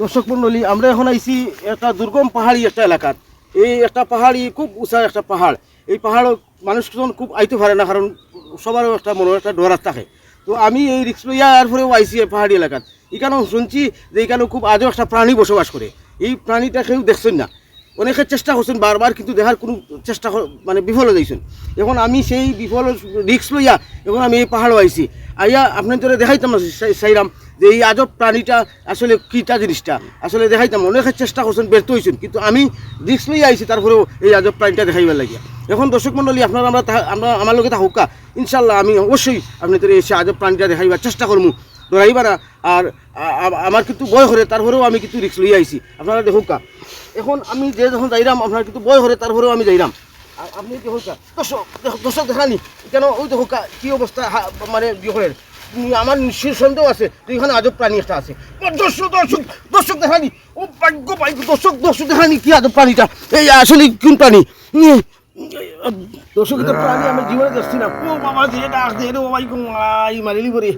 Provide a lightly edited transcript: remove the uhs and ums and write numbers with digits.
দর্শক মন্ডলী, আমরা এখন আইছি একটা দুর্গম পাহাড়ি একটা এলাকার। এই একটা পাহাড়ি, খুব উঁচা একটা পাহাড়। এই পাহাড় মানুষজন খুব আইতে পারে না, কারণ সবারও একটা মনের একটা ডর থাকে। তো আমি এই রিক্স লইয়া আর পরেও আইছি এই পাহাড়ি এলাকার। এখানেও শুনছি যে এখানেও খুব আজও একটা প্রাণী বসবাস করে। এই প্রাণীটা কেউ দেখছেন না, অনেকে চেষ্টা করছেন বারবার, কিন্তু দেখার কোনো চেষ্টা মানে বিফল হয়েছেন। এখন আমি সেই বিফল রিক্স লইয়া এখন আমি এই পাহাড়ও আইছি। আইয়া আপনাদের দেখাইতাম চাইলাম যে এই আজব প্রাণীটা আসলে কীটা জিনিসটা আসলে দেখাইতাম। অনেকে চেষ্টা করছেন, ব্যর্থ হয়েছেন, কিন্তু আমি রিক্স লইয়া আইছি তারপরেও এই আজব প্রাণীটা দেখাইবার লাগিয়া। এখন দর্শক মণ্ডলী, আপনারা আমরা আমার লোকে থাকুকা, ইনশাল্লাহ আমি অবশ্যই আপনাদের এসে আজব প্রাণীটা দেখাইবার চেষ্টা করবো, ধরাইবার। আর আমার কিন্তু বয় হরে, তারপরেও আমি কিন্তু রিক্স লইয়া আইছি, আপনারা দেখুকা। এখন আমি যে যখন যাইরাম, আপনার কিন্তু বয় হরে, তারপরেও আমি যাইরাম। আর আপনি দেখুকা, দর্শক দেখানি কেন, ওই দেখুকা কী অবস্থা, মানে বিহরের। আমার নিশ্চয় সন্দেহ আছে যে এখানে আজব প্রাণী একটা আছে। দর্শক দেখানি, ও ভাগ্য দর্শক দেখানি কি আজব প্রাণীটা, এই আসলে কোন প্রাণী। দর্শক প্রাণী আমি জীবনে দেখছি না। ও বাবা, যে ডাক দে রে, বাবা মারিলি করে।